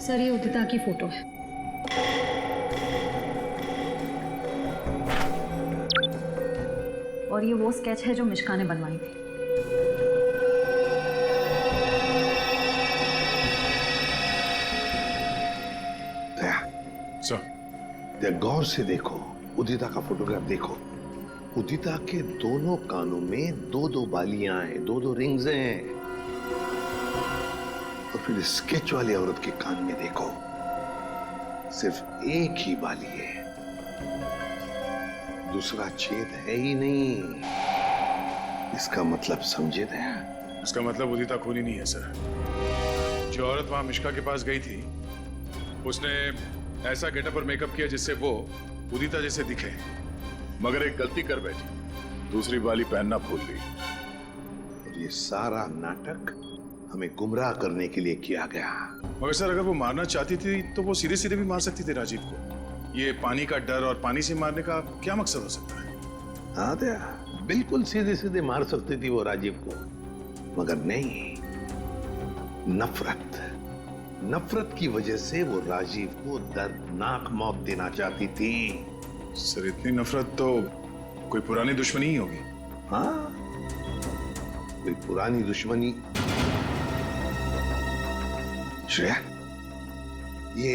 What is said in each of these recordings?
Sir ये उदिता की photo है। और ये वो स्केच है जो मिश्का ने बनवाई थी। गौर से देखो, उदिता का फोटोग्राफ देखो। उदिता के दोनों कानों में दो दो बालियां हैं, दो दो रिंग्स हैं। और फिर स्केच वाली औरत के कान में देखो, सिर्फ एक ही बाली है, दूसरा छेद है ही नहीं। इसका मतलब समझे दया? इसका मतलब उदिता खूनी नहीं है सर। जो औरत वहां मिश्का के पास गई थी, उसने ऐसा गेटअप और मेकअप किया जिससे वो उदिता जैसे दिखे, मगर एक गलती कर बैठी, दूसरी बाली पहनना भूल गई। और ये सारा नाटक हमें गुमराह करने के लिए किया गया। मगर सर, अगर वो मारना चाहती थी तो वो सीधे सीधे भी मार सकती थी राजीव को। ये पानी का डर और पानी से मारने का क्या मकसद हो सकता है? हाँ दया, बिल्कुल सीधे सीधे मार सकती थी वो राजीव को, मगर नहीं, नफरत की वजह से वो राजीव को दर्दनाक मौत देना चाहती थी। सर, इतनी नफरत तो कोई पुरानी दुश्मनी ही होगी। हाँ, कोई पुरानी दुश्मनी। श्रेया, ये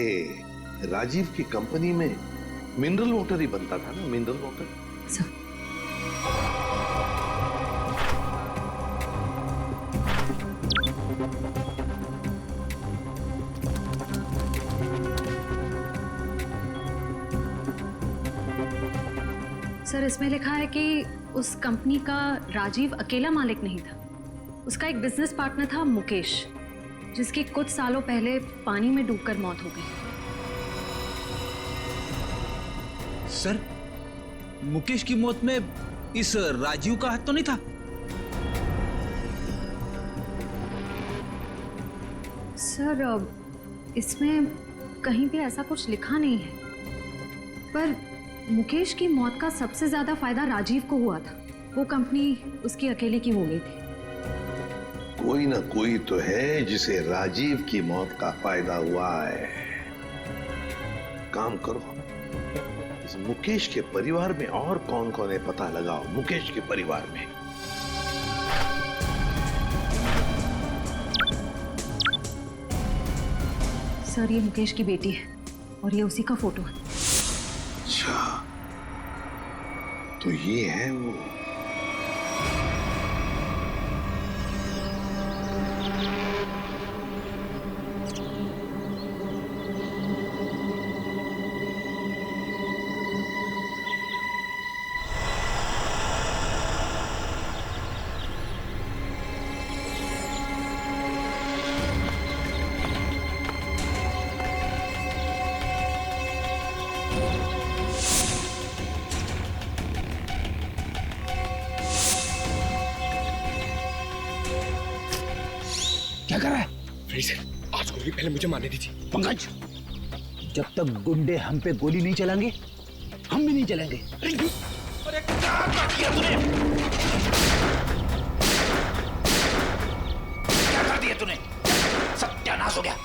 राजीव की कंपनी में मिनरल वाटर ही बनता था ना, मिनरल वाटर। सर सर, इसमें लिखा है कि उस कंपनी का राजीव अकेला मालिक नहीं था। उसका एक बिजनेस पार्टनर था मुकेश, जिसकी कुछ सालों पहले पानी में डूबकर मौत हो गई। सर, मुकेश की मौत में इस राजीव का हाथ तो नहीं था? सर, इसमें कहीं भी ऐसा कुछ लिखा नहीं है, पर मुकेश की मौत का सबसे ज्यादा फायदा राजीव को हुआ था। वो कंपनी उसकी अकेले की हो गई थी। कोई ना कोई तो है जिसे राजीव की मौत का फायदा हुआ है। काम करो, इस मुकेश के परिवार में और कौन कौन है पता लगाओ। मुकेश के परिवार में सर, ये मुकेश की बेटी है और ये उसी का फोटो है। अच्छा, तो ये है वो। क्या कर रहा है? आज गोली पहले मुझे मारने दीजिए। पंकज, जब तक गुंडे हम पे गोली नहीं चलाएंगे, हम भी नहीं चलेंगे। अरे क्या कर दिया तूने? क्या कर दिया तूने? सत्यानाश हो गया।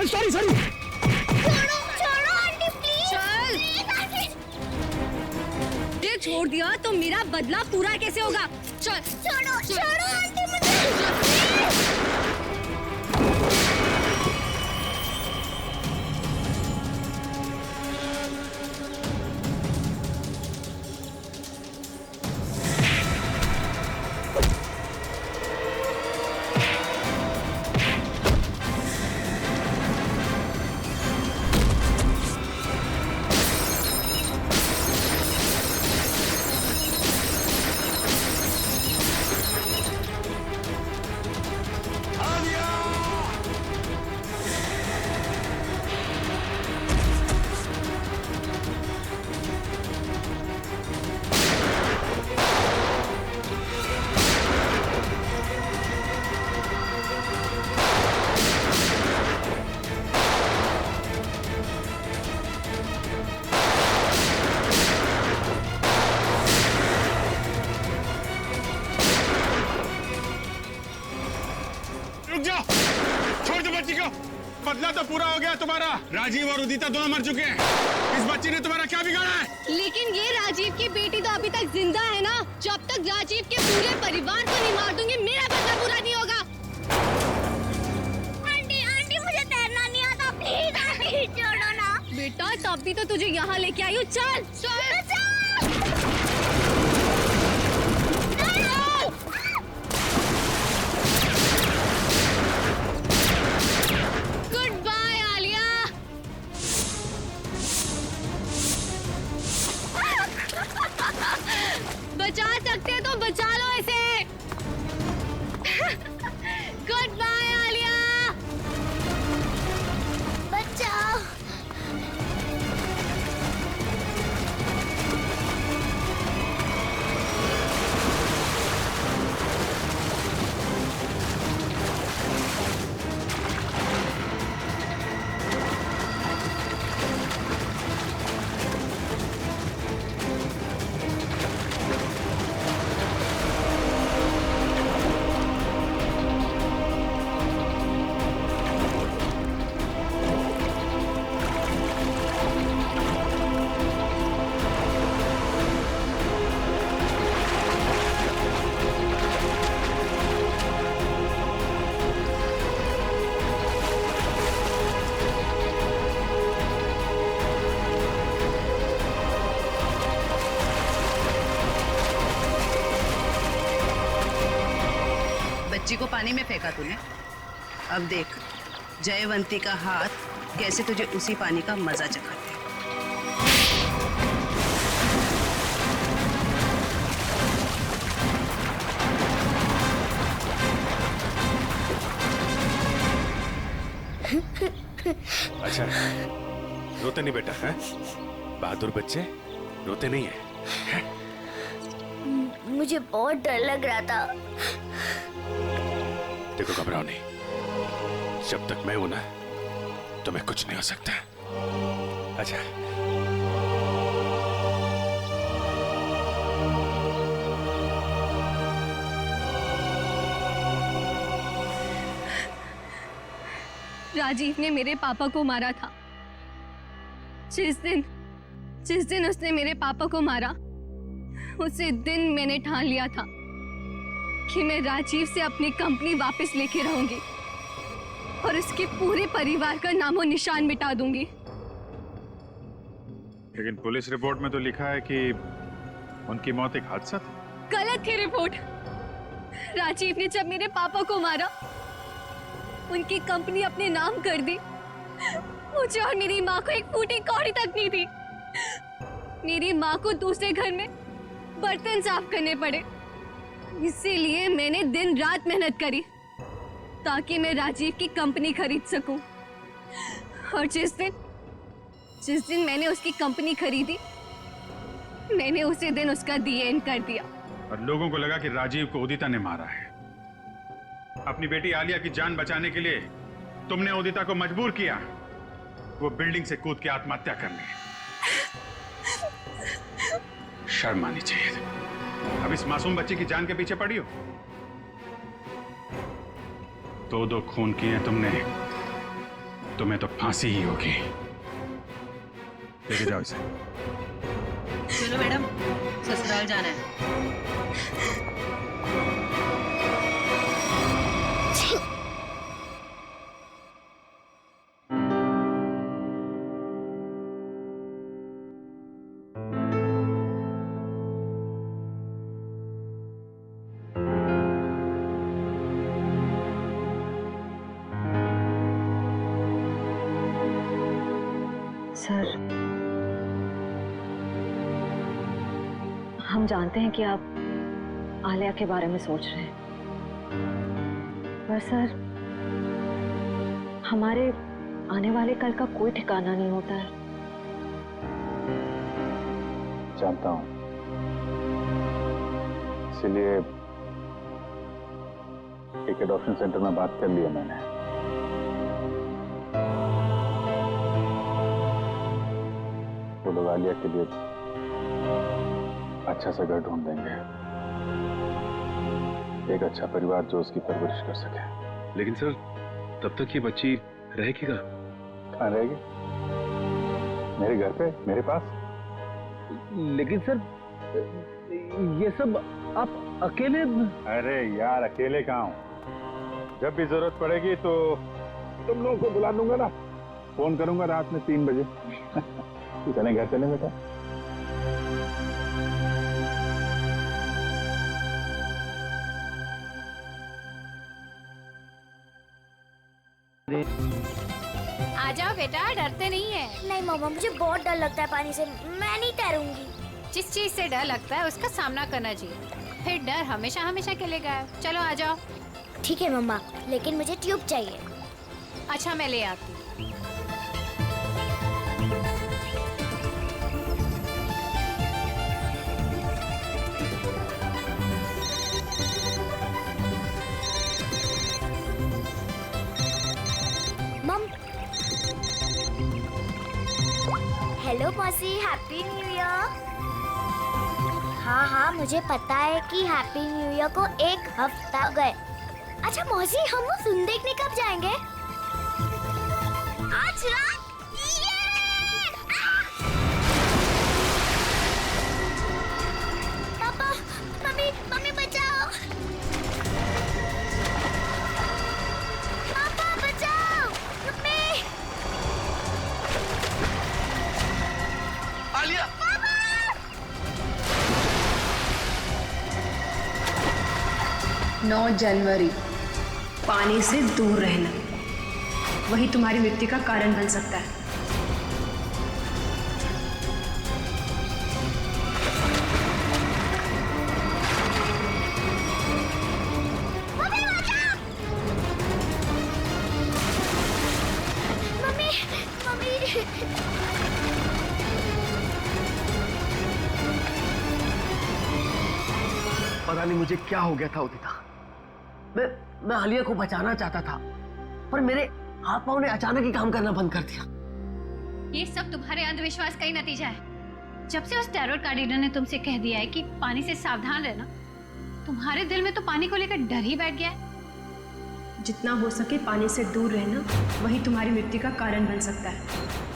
Sorry sorry. छोड़ो छोड़ो आंटी प्लीज। चल ये छोड़ दिया तो मेरा बदला पूरा कैसे होगा? चल छोड़ो छोड़ो आंटी मुझे। बदला तो पूरा हो गया तुम्हारा। राजीव और उदिता दोनों मर चुके हैं। इस बच्ची ने तुम्हारा क्या बिगाड़ा है? लेकिन ये राजीव की बेटी तो अभी तक जिंदा है ना। जब तक राजीव के पूरे परिवार को नहीं मार दूंगी मेरा बदला पूरा नहीं होगा। आंटी आंटी मुझे तैरना नहीं आता, प्लीज आंटी छोड़ो ना। बेटा तब भी तो तुझे यहाँ लेके आई हूँ, चल चल। Good bye Alia. बचा सकते हैं तो बचा लो इसे। Good bye Alia. बचाओ। बच्ची को पानी में फेंका तूने। अब देख जयवंती का हाथ कैसे तुझे उसी पानी का मजा चखाते हैं। अच्छा रोते नहीं बेटा है? बहादुर बच्चे रोते नहीं है? मुझे बहुत डर लग रहा था। देखो घबराओ नहीं, जब तक मैं हूं ना तुम्हें कुछ नहीं हो सकता। अच्छा राजीव ने मेरे पापा को मारा था। जिस दिन उसने मेरे पापा को मारा उसी दिन मैंने ठान लिया था कि मैं राजीव से अपनी कंपनी वापस लेके रहूंगी और उसके पूरे परिवार का नामो निशान मिटा दूंगी। लेकिन पुलिस रिपोर्ट में तो लिखा है कि उनकी मौत एक हादसा था। गलत थी रिपोर्ट। राजीव ने जब मेरे पापा को मारा उनकी कंपनी अपने नाम कर दी। मुझे और मेरी माँ को एक फूटी कौड़ी तक नहीं थी। मेरी माँ को दूसरे घर में बर्तन साफ करने पड़े। इसीलिए मैंने दिन रात मेहनत करी ताकि मैं राजीव की कंपनी खरीद सकूं। और जिस दिन मैंने उसकी कंपनी खरीदी मैंने उसी दिन उसका डीएन कर दिया। और लोगों को लगा कि राजीव को उदिता ने मारा है। अपनी बेटी आलिया की जान बचाने के लिए तुमने उदिता को मजबूर किया वो बिल्डिंग से कूद के आत्महत्या करने। शर्म आनी चाहिए। अब इस मासूम बच्चे की जान के पीछे पड़ी हो। दो खून किए तुमने, तुम्हें तो फांसी ही होगी। लेके जाओ इसे। चलो मैडम ससुराल जाना है। सर, हम जानते हैं कि आप आलिया के बारे में सोच रहे हैं, पर सर हमारे आने वाले कल का कोई ठिकाना नहीं होता है। जानता हूं, इसीलिए एक एडॉप्शन सेंटर में बात कर लिया मैंने। वो लोग आलिया के लिए अच्छा सा घर ढूंढ देंगे, एक अच्छा परिवार जो उसकी परवरिश कर सके। लेकिन सर तब तक ये बच्ची रहेगी कहाँ? कहाँ रहेगी? मेरे घर पे, मेरे पास। लेकिन सर ये सब आप अकेले? अरे यार अकेले कहाँ हूँ? जब भी जरूरत पड़ेगी तो तुम लोगों को बुला दूंगा ना, फोन करूंगा रात में 3 बजे। चलें घर चलें बेटा। आ जाओ बेटा, डरते नहीं है। नहीं मामा, मुझे बहुत डर लगता है पानी से, मैं नहीं तैरूंगी। जिस चीज से डर लगता है उसका सामना करना चाहिए, फिर डर हमेशा हमेशा के लिए गायब। चलो आ जाओ। ठीक है मम्मा, लेकिन मुझे ट्यूब चाहिए। अच्छा मैं ले आती हूँ। हेलो मौसी, हैप्पी न्यू ईयर। हाँ मुझे पता है कि हैप्पी न्यू ईयर को 1 हफ्ता हो गए। अच्छा मौसी, हम वो फिल्म देखने कब जाएंगे? आज रात। पापा, मम्मी बचाओ। पापा बचाओ, मम्मी। आलिया! 9 जनवरी, पानी से दूर रहना, वही तुम्हारी मृत्यु का कारण बन सकता है। पता नहीं मुझे क्या हो गया था उदिता। मैं आलिया को बचाना चाहता था, पर मेरे हाथ पांव ने अचानक ही काम करना बंद कर दिया। ये सब तुम्हारे अंधविश्वास का ही नतीजा है। जब से उस टेरर कार्डिनर ने तुमसे कह दिया है कि पानी से सावधान रहना, तुम्हारे दिल में तो पानी को लेकर डर ही बैठ गया है। जितना हो सके पानी से दूर रहना, वही तुम्हारी मृत्यु का कारण बन सकता है।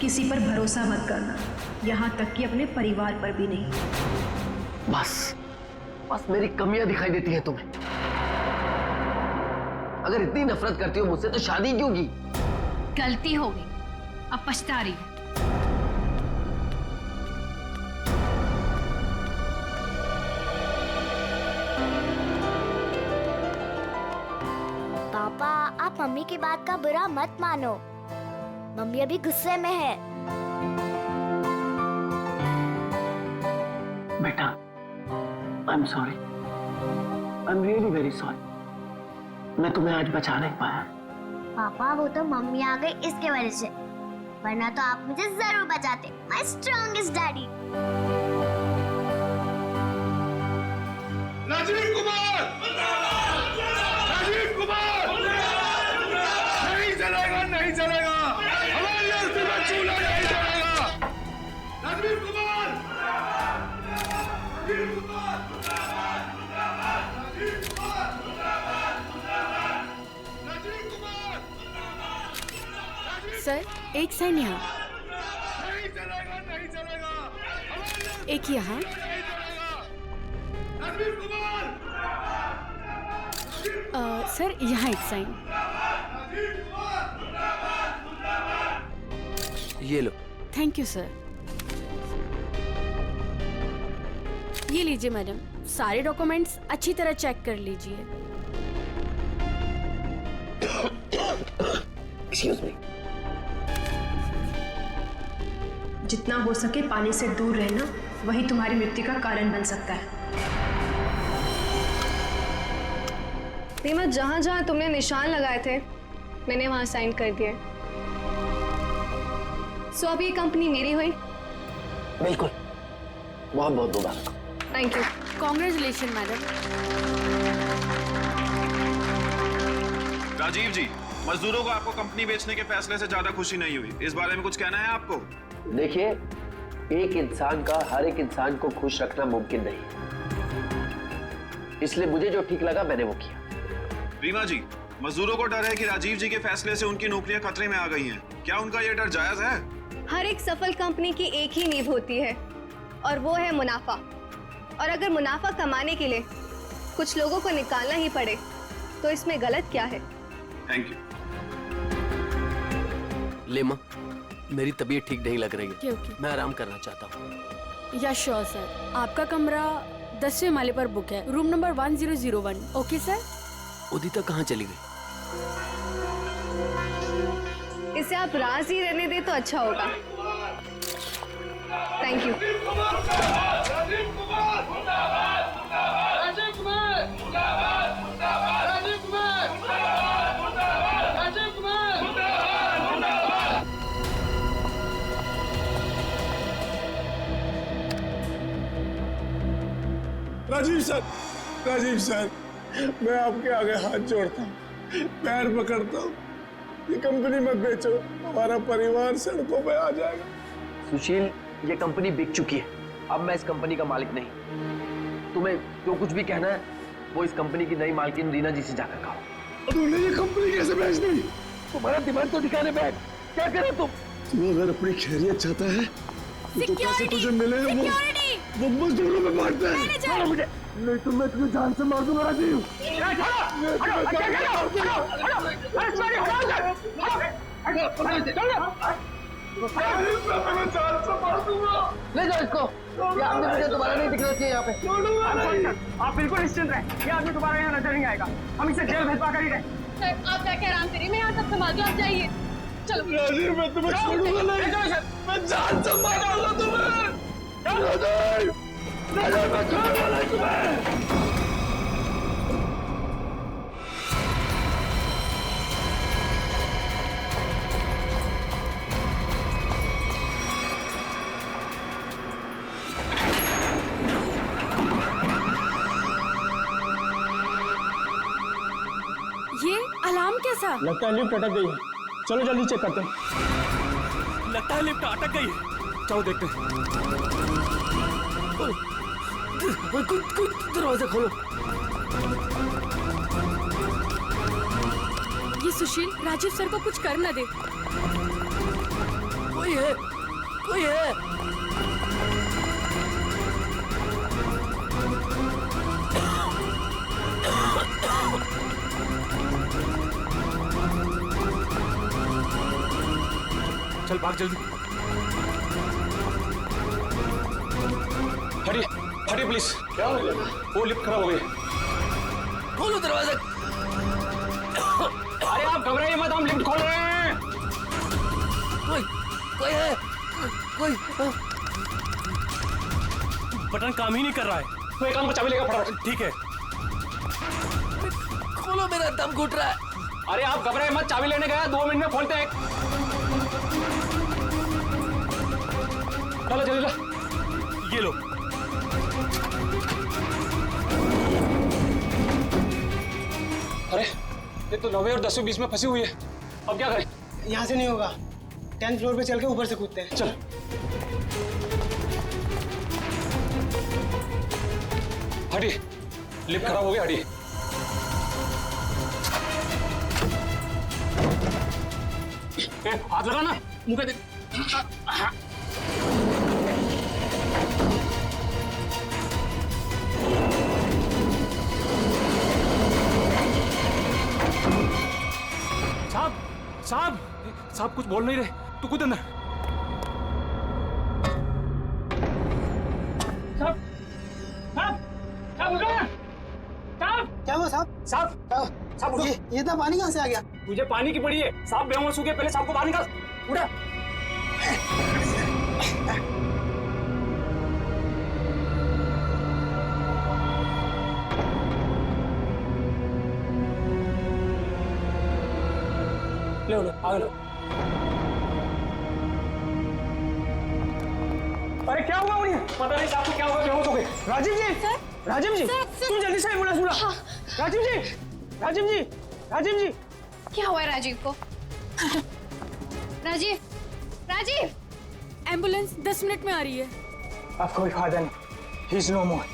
किसी पर भरोसा मत करना, यहाँ तक कि अपने परिवार पर भी नहीं। बस मेरी कमियां दिखाई देती हैं तुम्हें। अगर इतनी नफरत करती हो मुझसे तो शादी क्यों की? गलती हो गई, अब पछता रही हो। पापा, आप मम्मी की बात का बुरा मत मानो। मम्मी अभी गुस्से में है। बेटा, I'm sorry. I'm really very sorry. मैं तुम्हें आज बचा नहीं पाया। पापा, वो तो मम्मी आ गई इसके वजह से, वरना तो आप मुझे जरूर बचाते। My strongest daddy. Rajiv Kumar! Rajiv Kumar! नहीं चलेगा, नहीं चलेगा। हमारी अर्थी में चूल्हा नहीं चलेगा। राजीव कुमार! राजीव कुमार! सर, एक साइन यहाँ, नहीं चलेगा, नहीं चलेगा। एक यहाँ। राजीव कुमार! सर यहाँ एक साइन। ये लो। Thank you sir. ये लीजिए मैडम, सारे डॉक्यूमेंट्स अच्छी तरह चेक कर लीजिए। Excuse me. जितना हो सके पानी से दूर रहना, वही तुम्हारी मृत्यु का कारण बन सकता है। रीमा, जहाँ जहाँ तुमने निशान लगाए थे मैंने वहाँ साइन कर दिए। सो अब ये कंपनी मेरी हुई। बिल्कुल, बहुत बहुत मुबारक। Thank you. Congratulation madam. Rajiv ji, मजदूरों को आपको कंपनी बेचने के फैसले से ज्यादा खुशी नहीं हुई, इस बारे में कुछ कहना है आपको? देखिए, एक इंसान का हर एक इंसान को खुश रखना मुमकिन नहीं, इसलिए मुझे जो ठीक लगा मैंने वो किया। रीमा जी, मजदूरों को डर है कि राजीव जी के फैसले से उनकी नौकरियां खतरे में आ गई हैं। क्या उनका ये डर जायज है? हर एक सफल कंपनी की एक ही नींव होती है और वो है मुनाफा। और अगर मुनाफा कमाने के लिए कुछ लोगों को निकालना ही पड़े तो इसमें गलत क्या है? Thank you. ले माँ, मेरी तबीयत ठीक नहीं लग रही है। ओके। मैं आराम करना चाहता हूँ। या श्योर सर, आपका कमरा 10वें माले पर बुक है, room number 1001। Okay sir. Udita कहाँ चली गई? इसे आप राज ही रहने दे तो अच्छा होगा। Thank you. राजीव सर, मैं आपके आगे हाथ जोड़ता हूँ, पैर पकड़ता हूँ, ये कंपनी मत बेचो, हमारा परिवार सड़कों पे आ जाएगा। सुशील, ये कंपनी बिक चुकी है, अब मैं इस कंपनी का मालिक नहीं। तुम्हें जो कुछ भी कहना है वो इस कंपनी की नई मालकिन रीना जी से जाकर कहो। तूने ये कंपनी कैसे बेच दी? तुम्हारा दिमाग तो दिखाने बैठ, क्या करे तुम? तू अगर अपनी खैरियत चाहता है तो पैसे तुझे मिले वो मजदूरों में बांटते हैं। मुझे नहीं तो मैं तुझे जान से मार दूंगा राजीव। ले जाओ इसको, ये आदमी मुझे दोबारा नहीं दिखना चाहिए यहाँ पे। आप बिल्कुल निश्चिंत रहें, ये आदमी दोबारा यहाँ नजर नहीं आएगा। हम इसे जेल भिजवा कर ही रहे। आप जाके आराम करिए, मैं यहाँ सब संभाल दूँ, आप जाइए। चलो राजीव, मैं तुम्हें छोड़ूंगा नहीं, मैं जान से मारूंगा तुम्हें। राजीव, मैं छोड़ूंगा नहीं तुम्हें। ये अलार्म कैसा? लगता है लिफ्ट अटक गई है, चलो जल्दी चेक करते हैं। लगता है लिफ्ट अटक गई है। चलो देखते हैं। दरवाजा खोलो। ये सुशील राजीव सर को कुछ कर न दे। कोई है, कोई है। चल भाग जल्दी। हटिए, हटिए प्लीज। क्या हो गया? वो लिफ्ट खराब हो गई। खोलो दरवाजा। अरे आप घबराइए मत, हम लिफ्ट खोल रहे हैं। कोई है, कोई। बटन काम ही नहीं कर रहा है। तो एक काम का चाबी लेगा फटाफट। ठीक है। खोलो, मेरा दम घुट रहा है। अरे आप घबराइए मत, चाबी लेने गया, 2 मिनट में खोलते हैं। चलो जल्दी, ये लो। अरे ये तो 9वें और 10वें बीच में फंसी हुई है, अब क्या करें? यहाँ से नहीं होगा, 10th फ्लोर पे चल के ऊपर से कूदते हैं। चल। हटिए, लिफ्ट खराब हो गया, हटिए। हाथ लगा ना, मुंह पे दे। साहब, साहब, साहब कुछ बोल नहीं रहे, तू कूद अंदर। साहब, साहब, साहब उठो ना। साहब, क्या हुआ साहब? साहब, साहब उठो। ये तो पानी कहाँ से आ गया? तुझे पानी की पड़ी है, साहब बेहोश हो गए, पहले साहब को बाहर निकाल। उठा। लो लो, आ लो। अरे क्या हुआ उन्हें? पता नहीं साहब को क्या हुआ, बेहोश हो गए। राजीव जी, सर, राजीव जी, तुम जल्दी से एम्बुलेंस बुला। हाँ। राजीव जी, राजीव जी, राजीव जी। क्या हुआ है राजीव को? राजीव, राजीव। एम्बुलेंस 10 मिनट में आ रही है। अब कोई फायदा नहीं, ही इज नो मोर।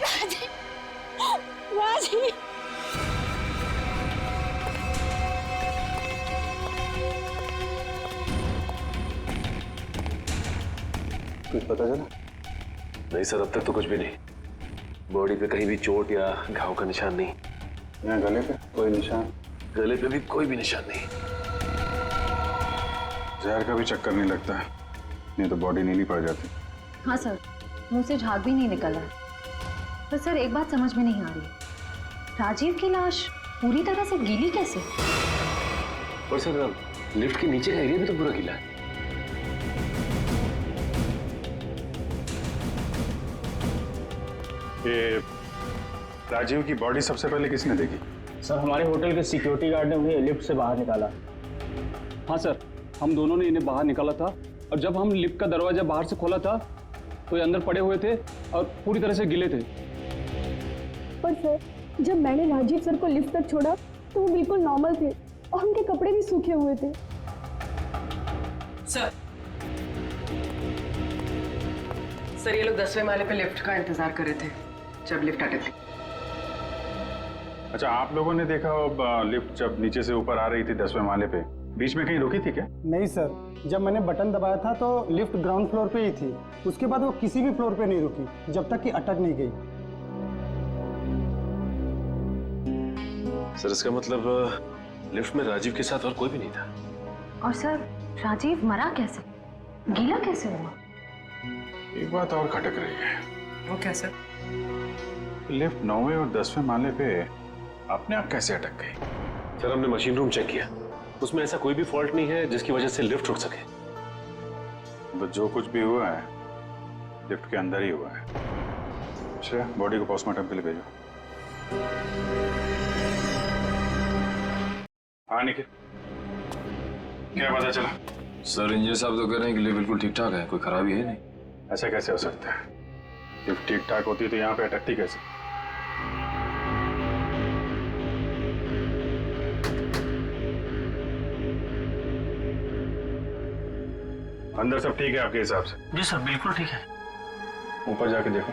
राजीव, राजीव, कुछ पता चला? नहीं सर, अब तक तो कुछ भी नहीं। बॉडी पे कहीं भी चोट या घाव का निशान नहीं। यहाँ गले पे कोई निशान? गले पे भी कोई भी निशान नहीं। जहर का भी चक्कर नहीं लगता है, नहीं तो बॉडी नीली पड़ जाती। हाँ सर, मुंह से झाग भी नहीं निकल रहा। पर सर एक बात समझ में नहीं आ रही, राजीव की लाश पूरी तरह से गीली कैसे? और सर लिफ्ट के नीचे का एरिया भी तो पूरा गीला है। ये राजीव की बॉडी सबसे पहले किसने देखी? सर हमारे होटल के सिक्योरिटी गार्ड ने उन्हें लिफ्ट से बाहर निकाला। हाँ सर, हम दोनों ने इन्हें बाहर निकाला था और जब हम लिफ्ट का दरवाजा बाहर से खोला था तो ये अंदर पड़े हुए थे और पूरी तरह से गिले थे। पर सर, जब मैंने राजीव सर को लिफ्ट तक छोड़ा तो वो बिल्कुल नॉर्मल थे और उनके कपड़े भी सूखे हुए थे। सर ये लोग 10वें माले पे लिफ्ट का इंतजार कर रहे थे जब लिफ्ट अटक गई। अच्छा, आप लोगों ने देखा लिफ्ट जब नीचे से ऊपर आ रही थी 10वें माले पे, बीच में कहीं रुकी थी क्या? नहीं सर, जब मैंने बटन दबाया था तो लिफ्ट ग्राउंड फ्लोर पे ही थी। उसके बाद वो किसी भी फ्लोर पे नहीं रुकी जब तक कि अटक नहीं गई। सर इसका मतलब लिफ्ट में राजीव के साथ और कोई भी नहीं था। और सर राजीव मरा कैसे, गीला कैसे हुआ? एक बात और खटक रही है। वो क्या सर? लिफ्ट 9वें और 10वें माले पे अपने आप कैसे अटक गई? सर हमने मशीन रूम चेक किया, उसमें ऐसा कोई भी फॉल्ट नहीं है जिसकी वजह से लिफ्ट रुक सके। तो जो कुछ भी हुआ है लिफ्ट के अंदर ही हुआ है। अच्छा, बॉडी को पोस्टमार्टम के लिए भेजो। हाँ निखिल, क्या पता चला? सर इंजीनियर साहब तो कह रहे हैं कि लिफ्ट बिल्कुल ठीक ठाक है, कोई खराबी है नहीं। ऐसा कैसे हो सकता है? लिफ्ट ठीक ठाक होती तो यहाँ पे अटकती कैसे? अंदर सब ठीक है आपके हिसाब से? जी सर, बिल्कुल ठीक है। ऊपर जाके देखो।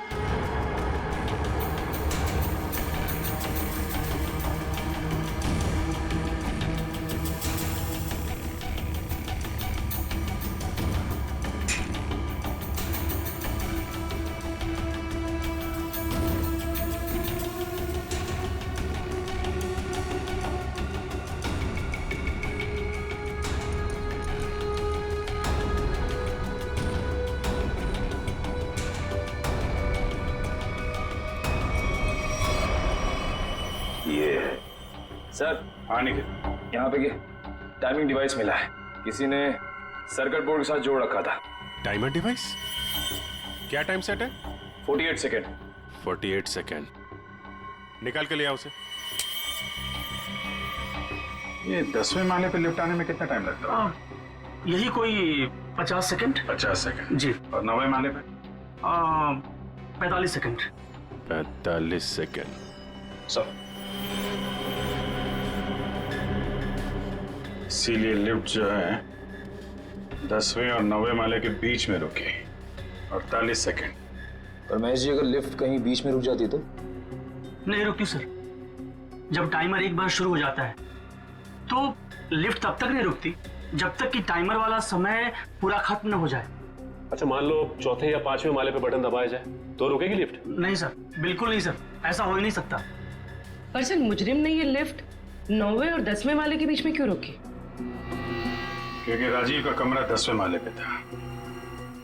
सर हाँ निखिल, यहाँ पे टाइमिंग डिवाइस मिला है, किसी ने सर्किट बोर्ड के साथ जोड़ रखा था। Timer device? क्या टाइम सेट है? 48 सेकेंड। 48 सेकेंड। निकाल के ले आओ उसे। ये 10वें माले पे लिफ्ट आने में कितना टाइम लगता है? यही कोई 50 सेकंड। 50 सेकंड जी। और 9वें माले पे? 45 सेकंड। 45 सेकेंड। सर इसीलिए लिफ्ट जो है 10वें और 9वें माले के बीच में रुकी 48 सेकंड। पर महेश जी, अगर लिफ्ट कहीं बीच में रुक जाती तो? नहीं रुकती सर। जब टाइमर एक बार शुरू हो जाता है तो लिफ्ट तब तक नहीं रुकती जब तक कि टाइमर वाला समय पूरा खत्म न हो जाए। अच्छा, मान लो चौथे या 5वें माले पे बटन दबाया जाए तो रुकेगी लिफ्ट? नहीं सर, बिल्कुल नहीं सर, ऐसा हो ही नहीं सकता। पर सर मुजरिम ने ये लिफ्ट 9वें और 10वें माले के बीच में क्यों रोकी? क्योंकि राजीव का कमरा 10वें माले पे था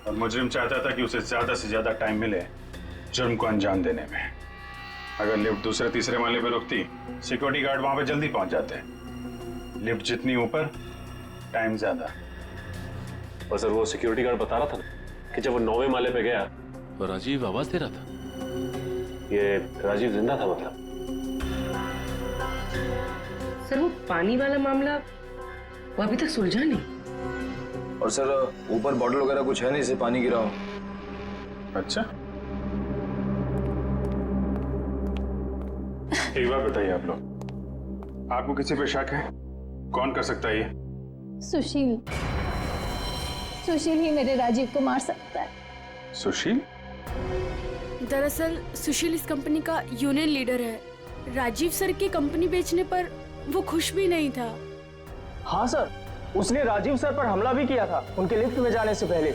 और मुजरिम चाहता था कि उसे ज्यादा से ज्यादा टाइम मिले जुर्म को अंजाम देने में। अगर लिफ्ट दूसरे तीसरे माले पे रुकती, सिक्योरिटी गार्ड वहां पे जल्दी पहुंच जाते। लिफ्ट जितनी ऊपर, टाइम ज्यादा। और सर वो सिक्योरिटी गार्ड बता रहा था ना कि जब वो 9वें माले पे गया तो राजीव आवाज दे रहा था। ये राजीव जिंदा था मतलब? सर वो पानी वाला मामला वो अभी तक सुलझा नहीं। और सर ऊपर बॉटल वगैरह कुछ है नहीं जिससे पानी गिरा हो। अच्छा, एक बात बताइए आप लोग, आपको किसी पे शक है? कौन कर सकता है ये? सुशील। सुशील ही मेरे राजीव को मार सकता है। सुशील? दरअसल सुशील इस कंपनी का यूनियन लीडर है। राजीव सर की कंपनी बेचने पर वो खुश भी नहीं था। हाँ सर, उसने राजीव सर पर हमला भी किया था उनके लिफ्ट में जाने से पहले।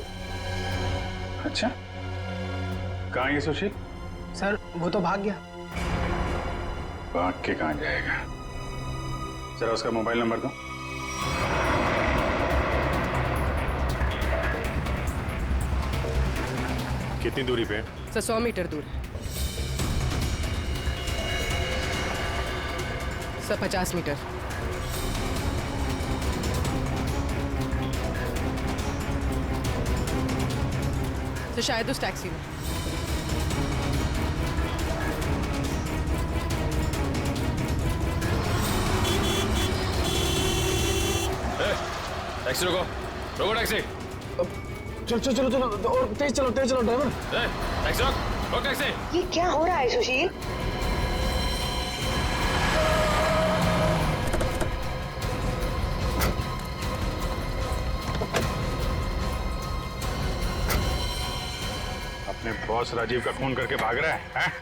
अच्छा, कहाँ है सुशील? सर वो तो भाग गया। भाग के कहाँ जाएगा? जरा उसका मोबाइल नंबर दो। कितनी दूरी पे? सर 100 मीटर दूर है। Sir 50 metre. तो शायद उस टैक्सी में। टैक्सी रोको, रोको टैक्सी। चलो चलो चलो चलो और तेज चलो ड्राइवर। टैक्सी रोक टैक्सी। ये क्या हो रहा है सुशील? अपने बॉस राजीव का खून करके भाग रहा है?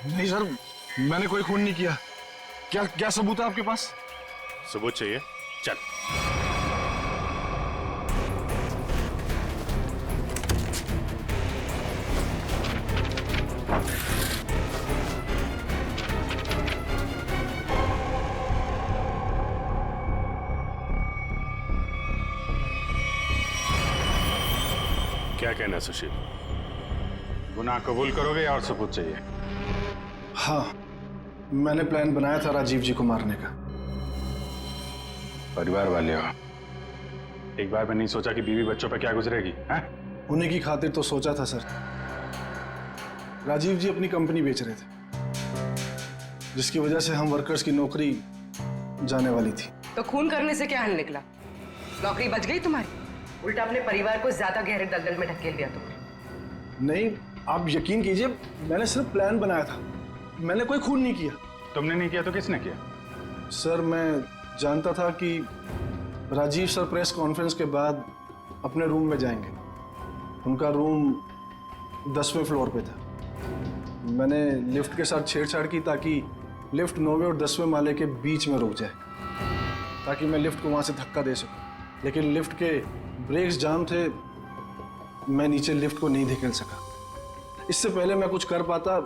नहीं सर, मैंने कोई खून नहीं किया। क्या क्या सबूत है आपके पास? सबूत चाहिए? चल। क्या कहना है सुशील? गुनाह कबूल करोगे या और सबूत चाहिए? हाँ, मैंने प्लान बनाया था राजीव जी को मारने का। परिवार वाले हो, एक बार में नहीं सोचा कि बीवी बच्चों पे क्या गुजरेगी? हैं? उन्हीं की खातिर तो सोचा था सर। राजीव जी अपनी कंपनी बेच रहे थे, जिसकी वजह से हम वर्कर्स की नौकरी जाने वाली थी। तो खून करने से क्या हल निकला? नौकरी बच गई तुम्हारी? उल्टा अपने परिवार को ज्यादा गहरे दलदल में ढकेल दिया तुमने। नहीं, आप यकीन कीजिए, मैंने सिर्फ प्लान बनाया था, मैंने कोई खून नहीं किया। तुमने नहीं किया तो किसने किया? सर मैं जानता था कि राजीव सर प्रेस कॉन्फ्रेंस के बाद अपने रूम में जाएंगे। उनका रूम 10वें फ्लोर पे था। मैंने लिफ्ट के साथ छेड़छाड़ की ताकि लिफ्ट 9वें और 10वें माले के बीच में रुक जाए, ताकि मैं लिफ्ट को वहाँ से धक्का दे सकूं। लेकिन लिफ्ट के ब्रेक्स जाम थे, मैं नीचे लिफ्ट को नहीं धकेल सका। इससे पहले मैं कुछ कर पाता,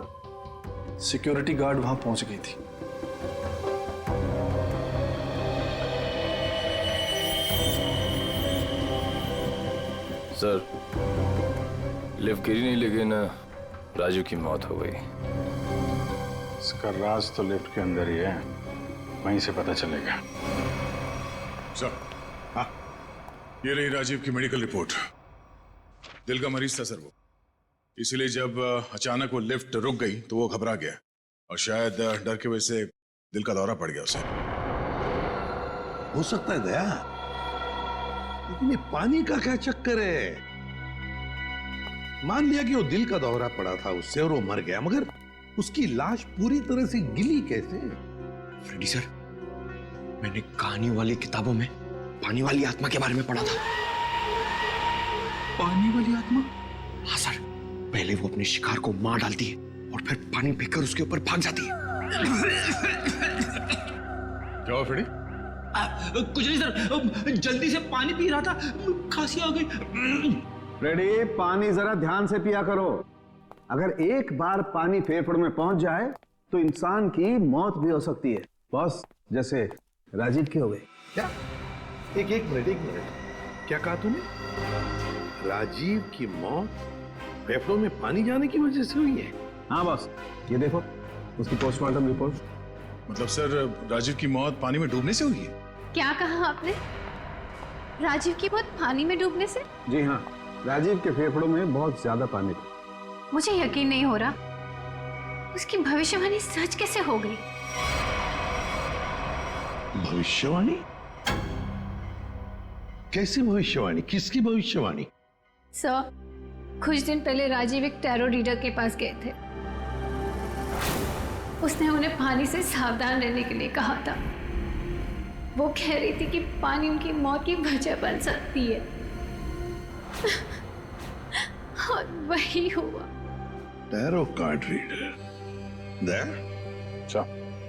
सिक्योरिटी गार्ड वहां पहुंच गई थी। सर, लिफ्ट गिरी नहीं, लेकिन राजू की मौत हो गई। इसका राज तो लिफ्ट के अंदर ही है, वहीं से पता चलेगा। सर, हाँ, ये रही राजीव की मेडिकल रिपोर्ट। दिल का मरीज था सर वो, इसलिए जब अचानक वो लिफ्ट रुक गई तो वो घबरा गया और शायद डर की वजह से दिल का दौरा पड़ गया उसे। हो सकता है दया, लेकिन ये पानी का क्या चक्कर है? मान लिया कि वो दिल का दौरा पड़ा था उससे और वो मर गया, मगर उसकी लाश पूरी तरह से गिली कैसे? फ्रेडी सर, मैंने कहानियों वाली किताबों में पानी वाली आत्मा के बारे में पढ़ा था। पानी वाली आत्मा? हाँ सर, पहले वो अपने शिकार को मार डालती है और फिर पानी पीकर उसके ऊपर भाग जाती है। क्या हुआ फ्रेडी? कुछ नहीं सर, जल्दी से पानी पी रहा था, खांसी आ गई। फ्रेडी, पानी जरा ध्यान से पिया करो। अगर एक बार पानी फेफड़ों में पहुंच जाए तो इंसान की मौत भी हो सकती है, बॉस, जैसे राजीव की हो गई। क्या? एक मिनट, क्या कहा तूने? राजीव की मौत फेफड़ों में पानी जाने की वजह से हुई है? हाँ बॉस, ये देखो उसकी पोस्टमार्टम रिपोर्ट। मतलब सर, राजीव की मौत पानी में डूबने से हुई है? क्या कहा आपने? राजीव की मौत पानी में डूबने से? जी हाँ, राजीव के फेफड़ों में बहुत ज्यादा पानी था। मुझे यकीन नहीं हो रहा, उसकी भविष्यवाणी सच कैसे हो गई? भविष्यवाणी? कैसी भविष्यवाणी? किसकी भविष्यवाणी? सर, कुछ दिन पहले राजीव एक टैरो रीडर के पास गए थे। उसने उन्हें पानी से सावधान रहने के लिए कहा था। वो कह रही थी कि पानी उनकी मौत की वजह बन सकती है। और वही हुआ। Tarot card reader?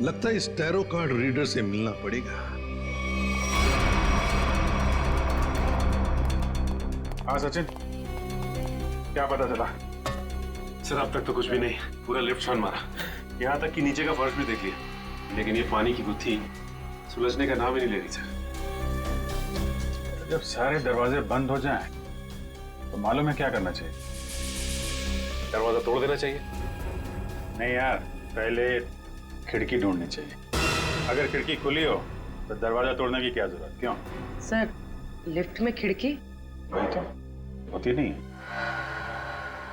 लगता है इस टैरो कार्ड रीडर से मिलना पड़ेगा। हाँ सचिन, क्या पता चला? सर अब तक तो कुछ भी नहीं, पूरा लिफ्ट छान मारा, यहाँ तक कि नीचे का फर्श भी देख लिया, लेकिन ये पानी की गुत्थी सुलझने का नाम ही नहीं ले रही सर। जब सारे दरवाजे बंद हो जाएं, तो मालूम है क्या करना चाहिए? दरवाजा तोड़ देना चाहिए। नहीं यार, पहले खिड़की ढूंढनी चाहिए। अगर खिड़की खुली हो तो दरवाजा तोड़ने की क्या जरूरत? क्यों सर, लिफ्ट में खिड़की? वही तो होती नहीं है।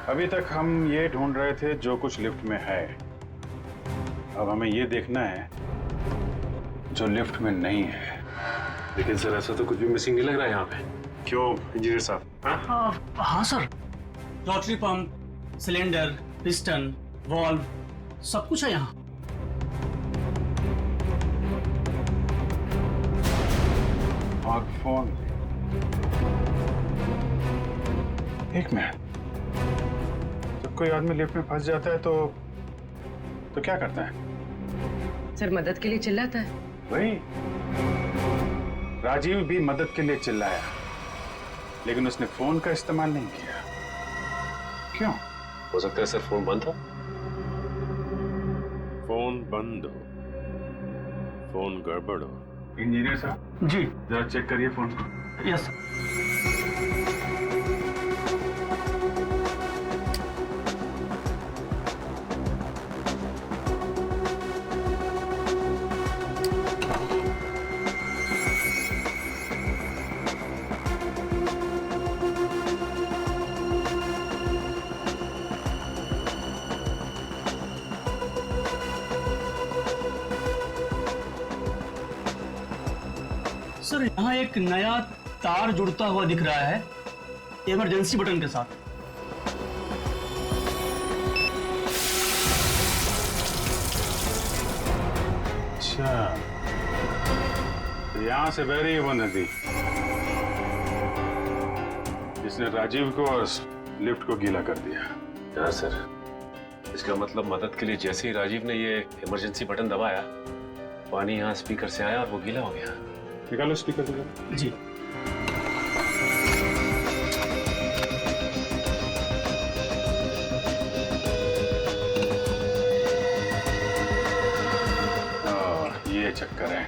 अभी तक हम ये ढूंढ रहे थे जो कुछ लिफ्ट में है, अब हमें ये देखना है जो लिफ्ट में नहीं है। लेकिन सर ऐसा तो कुछ भी मिसिंग नहीं लग रहा है यहाँ पे। क्यों इंजीनियर साहब? हाँ sir, rotary pump, cylinder, piston, valve, सब कुछ है यहाँ। और फोन। एक मिनट, जब कोई आदमी लिफ्ट में फंस जाता है तो क्या करता है? सर, मदद के लिए चिल्लाता है। वही, राजीव भी मदद के लिए चिल्लाया, लेकिन उसने फोन का इस्तेमाल नहीं किया। क्यों? हो सकता है सर फोन बंद हो। फोन बंद हो, फोन गड़बड़ हो। इंजीनियर साहब जी, जरा चेक करिए फोन को। Yes sir. सर, यहाँ एक नया तार जुड़ता हुआ दिख रहा है इमरजेंसी बटन के साथ। अच्छा, तो यहाँ से बह रही है वो नदी जिसने राजीव को और लिफ्ट को गीला कर दिया। हाँ सर, इसका मतलब मदद के लिए जैसे ही राजीव ने ये इमरजेंसी बटन दबाया, पानी यहाँ स्पीकर से आया और वो गीला हो गया। निकालो स्पीकर निकालो। जी। ये चक्कर है।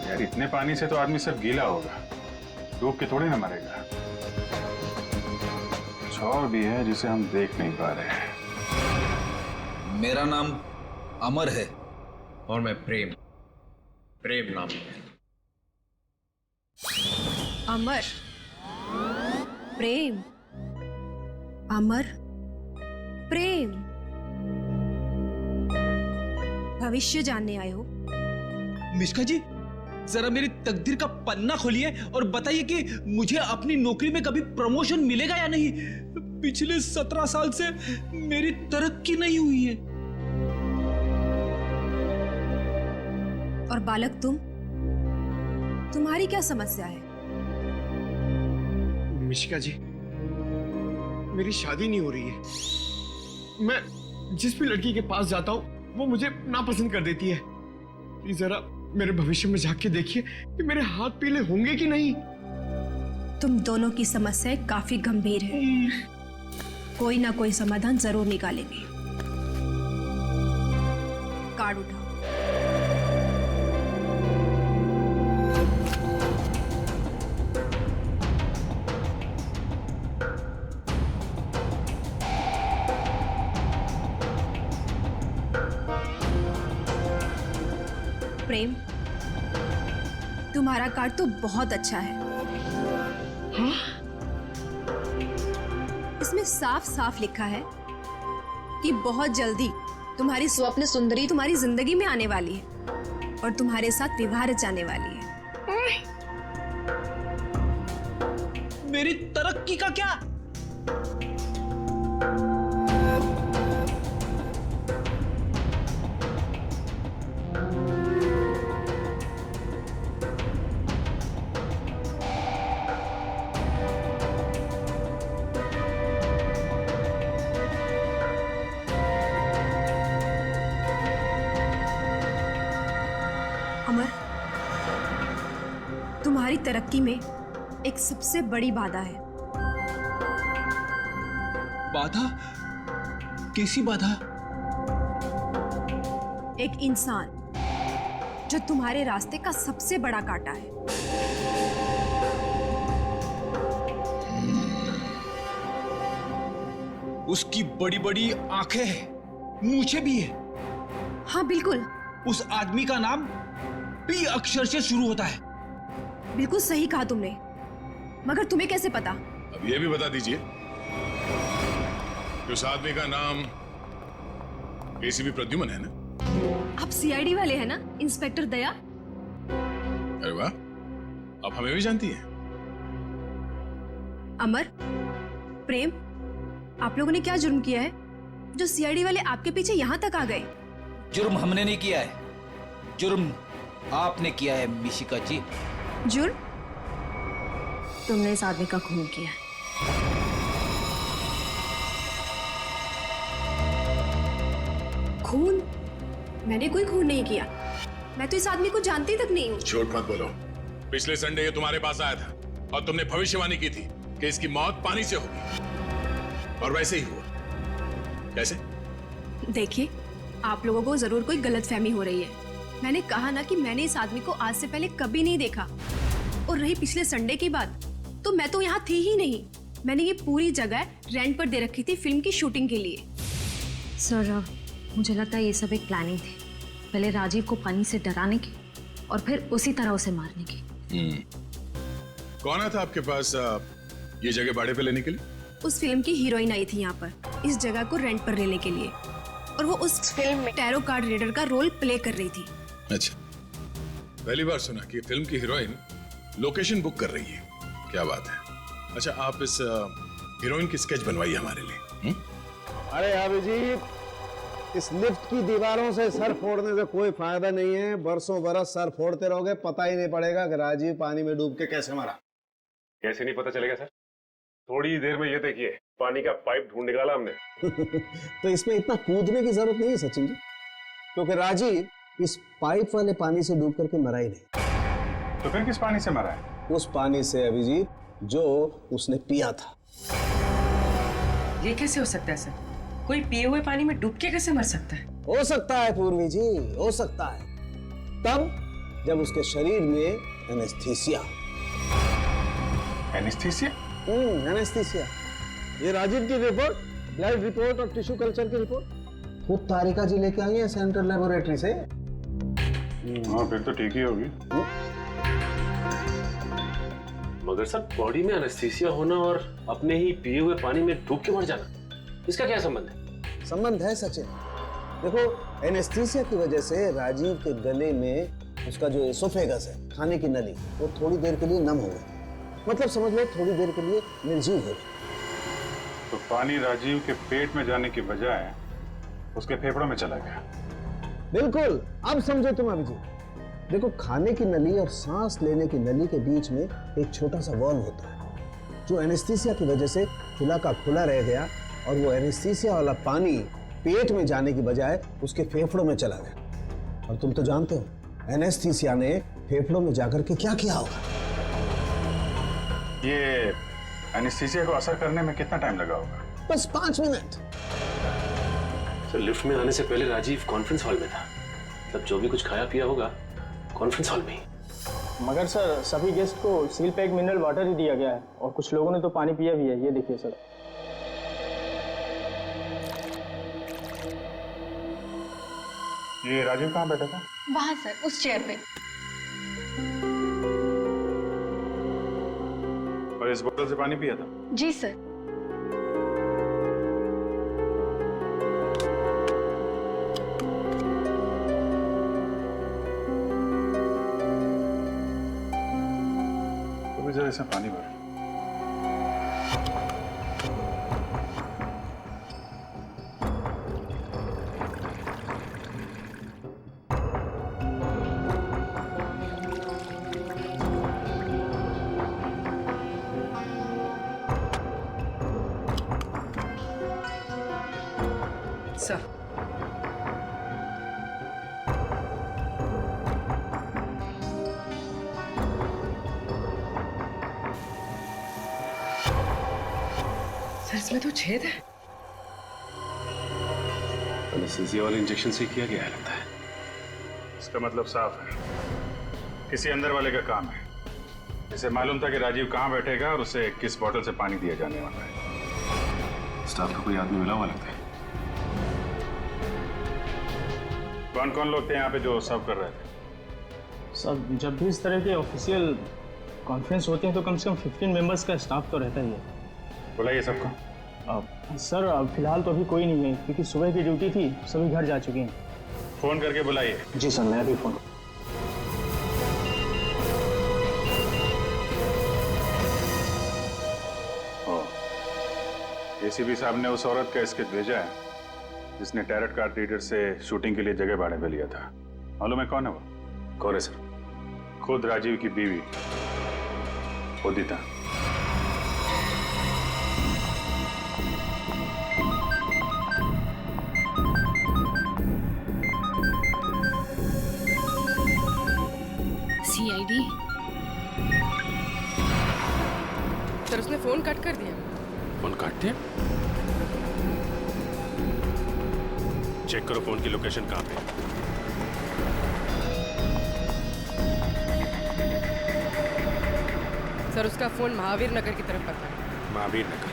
यार, इतने पानी से तो आदमी सब गीला होगा, डूब के थोड़ी ना मरेगा। कुछ और भी है जिसे हम देख नहीं पा रहे हैं। मेरा नाम अमर है और मैं प्रेम नाम है। अमर, प्रेम, अमर, प्रेम। भविष्य जानने आए हो? मिश्का जी, जरा मेरी तकदीर का पन्ना खोलिए और बताइए कि मुझे अपनी नौकरी में कभी प्रमोशन मिलेगा या नहीं। पिछले 17 साल से मेरी तरक्की नहीं हुई है। और बालक, तुम्हारी क्या समस्या है? मिशिका जी, मेरी शादी नहीं हो रही है। मैं जिस भी लड़की के पास जाता हूँ वो मुझे नापसंद कर देती है। प्लीज जरा मेरे भविष्य में झांक के देखिए कि मेरे हाथ पीले होंगे कि नहीं। तुम दोनों की समस्याएं काफी गंभीर है, कोई ना कोई समाधान जरूर निकालेंगे। कार्ड उठाओ। प्रेम, तुम्हारा कार्ड तो बहुत अच्छा है। हाँ? इसमें साफ साफ लिखा है कि बहुत जल्दी तुम्हारी स्वप्न सुंदरी तुम्हारी जिंदगी में आने वाली है और तुम्हारे साथ विवाह रचाने वाली है। मेरी तरक्की का क्या? अमर, तुम्हारी तरक्की में एक सबसे बड़ी बाधा है। बाधा? कैसी बाधा? एक इंसान जो तुम्हारे रास्ते का सबसे बड़ा कांटा है। उसकी बड़ी बड़ी आंखें हैं, मूछें भी है। हाँ बिल्कुल। उस आदमी का नाम पी अक्षर से शुरू होता है। बिल्कुल सही कहा तुमने, मगर तुम्हें कैसे पता? अब ये भी बता दीजिए कि उस आदमी का नाम एसीपी प्रद्युमन है ना? आप सीआईडी वाले हैं ना, इंस्पेक्टर दया? अरे वाह, आप हमें भी जानती हैं। अमर, प्रेम, आप लोगों ने क्या जुर्म किया है जो सीआईडी वाले आपके पीछे यहाँ तक आ गए? जुर्म हमने नहीं किया है, जुर्म आपने किया है मिशिका जी। जुर्म? तुमने इस आदमी का खून किया है। खून? मैंने कोई खून नहीं किया। मैं तो इस आदमी को जानती तक नहीं हूँ। झूठ मत बोलो। पिछले संडे ये तुम्हारे पास आया था और तुमने भविष्यवाणी की थी कि इसकी मौत पानी से होगी, और वैसे ही हुआ। कैसे? देखिए, आप लोगों को जरूर कोई गलतफहमी हो रही है। मैंने कहा ना कि मैंने इस आदमी को आज से पहले कभी नहीं देखा। और रही पिछले संडे की बात, तो मैं तो यहाँ थी ही नहीं। मैंने ये पूरी जगह रेंट पर दे रखी थी फिल्म की शूटिंग के लिए। सर, मुझे लगता है ये सब एक प्लानिंग थी। पहले राजीव को पानी से डराने की और फिर उसी तरह उसे मारने की। कौन आया था आपके पास ये जगह भाड़े पे लेने के लिए? उस फिल्म की हीरोइन आई थी यहाँ पर इस जगह को रेंट पर लेने के लिए, और वो उस फिल्म में टैरो कार्ड रीडर का रोल प्ले कर रही थी। अच्छा, पहली बार सुना कि फिल्म की हीरोइन लोकेशन बुक कर रही है। क्या बात है। अच्छा, आप इस हीरोइन की स्केच बनवाइए हमारे लिए। अरे अभिजीत, इस लिफ्ट की दीवारों से सर फोड़ने से कोई फायदा नहीं है। बरसों बरस सर फोड़ते रहोगे, पता ही नहीं पड़ेगा कि राजीव पानी में डूब के कैसे मरा। कैसे नहीं पता चलेगा सर? थोड़ी देर में ये देखिए, पानी का पाइप ढूंढ निकाला हमने। तो इसमें इतना कूदने की जरूरत नहीं है सचिन जी, क्योंकि राजीव इस पाइप वाले पानी से डूब करके मरा ही नहीं। तो फिर किस पानी से मरा है? उस पानी से अभिजीत जो उसने पिया था। ये कैसे हो सकता है सर? कोई पिए हुए पानी में डूब के कैसे मर सकता है? हो सकता है पूर्वी जी, हो सकता है, तब जब उसके शरीर में एनेस्थीसिया। एनेस्थीसिया? एनेस्थीसिया। ये राजीव की रिपोर्ट, ब्लड रिपोर्ट और टिश्यू कल्चर की रिपोर्ट खुद तारिका जी लेके आई है सेंट्रल लेबोरेटरी से। हाँ, फिर तो ठीक ही होगी। मगर सर, बॉडी में एनेस्थीसिया होना और अपने ही पिए हुए पानी में डूब के मर जाना, इसका क्या संबंध है? संबंध है सचिन। देखो, एनेस्थीसिया की वजह से राजीव के गले में उसका जो एसोफेगस है, खाने की नली, वो थोड़ी देर के लिए नम हो गई। मतलब समझ लो थोड़ी देर के लिए निर्जीव हो गई। तो पानी राजीव के पेट में जाने की बजाय उसके फेफड़ों में चला गया। बिल्कुल, अब समझो तुम अभिजीत। देखो, खाने की नली और सांस लेने की नली के बीच में एक छोटा सा वॉल्व होता है, जो एनेस्थीसिया की वजह से खुला का खुला रह गया, और वो एनेस्थीसिया वाला पानी पेट में जाने की बजाय उसके फेफड़ों में चला गया। और तुम तो जानते हो एनेस्थीसिया ने फेफड़ों में जाकर के क्या किया होगा। ये एनेस्थीसिया को असर करने में कितना टाइम लगा होगा? बस 5 मिनट। सर, लिफ्ट में आने से पहले राजीव कॉन्फ्रेंस हॉल में था। मतलब जो भी कुछ खाया पिया होगा कॉन्फ्रेंस हॉल में ही। मगर सर, सभी गेस्ट को सील पैक मिनरल वाटर ही दिया गया है, और कुछ लोगों ने तो पानी पिया भी है। ये देखिए सर। ये राजीव कहाँ बैठा था? वहां सर, उस चेयर पे। और इस बोतल से पानी पिया था? जी सर। तो जरा इसमें पानी भर। सर, इसमें तो छेद है। एनेस्थीसिया वाले इंजेक्शन से किया गया है लगता है। इसका मतलब साफ है, किसी अंदर वाले का काम है। इसे मालूम था कि राजीव कहाँ बैठेगा और उसे किस बोतल से पानी दिया जाने वाला है। स्टाफ का कोई आदमी मिला हुआ लगता है। कौन कौन लोग थे यहाँ पे जो सर्व कर रहे थे? सब जब भी इस तरह के ऑफिशियल कॉन्फ्रेंस होते हैं तो कम से कम 15 मेंबर्स का स्टाफ तो रहता ही है। बुलाइए सबको। सर फिलहाल तो अभी कोई नहीं है क्योंकि सुबह की ड्यूटी थी, सभी घर जा चुके हैं। फोन करके बुलाइए। जी सर, मैं अभी फोन। एसीपी साहब ने उस औरत का स्केच भेजा है जिसने टैरट कार्ड रीडर से शूटिंग के लिए जगह भाड़े पे लिया था। मालूम है कौन है वो? कौन है सर? खुद राजीव की बीवी उदिता। सीआईडी। सर उसने फोन कट कर दिया। फोन काट दिया? चेक करो फोन की लोकेशन कहाँ पे। सर उसका फोन महावीर नगर की तरफ पड़ता है। महावीर नगर।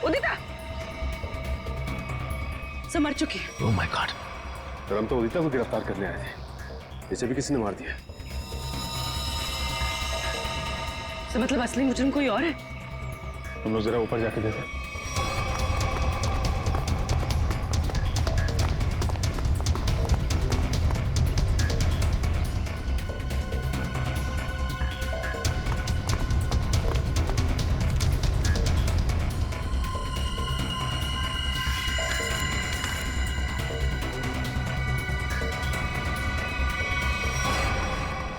उदिता सब मर चुकी है। Oh my God. तो हम तो उदिता को गिरफ्तार करने आए थे, इसे भी किसी ने मार दिया। तो मतलब असली मुजरिम कोई और है? तुम लोग जरा ऊपर जाके देखो।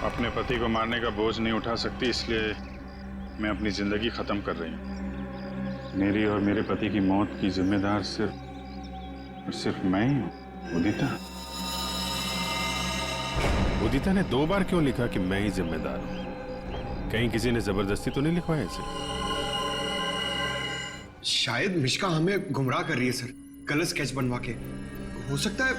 अपने पति को मारने का बोझ नहीं उठा सकती, इसलिए मैं अपनी जिंदगी खत्म कर रही हूँ। मेरी और मेरे पति की मौत की जिम्मेदार सिर्फ मैं ही हूँ। उदिता ने 2 बार क्यों लिखा कि मैं ही जिम्मेदार हूँ? कहीं किसी ने जबरदस्ती तो नहीं लिखवाया इसे? शायद मिश्का हमें गुमराह कर रही है सर, गलत स्केच बनवा के। हो सकता है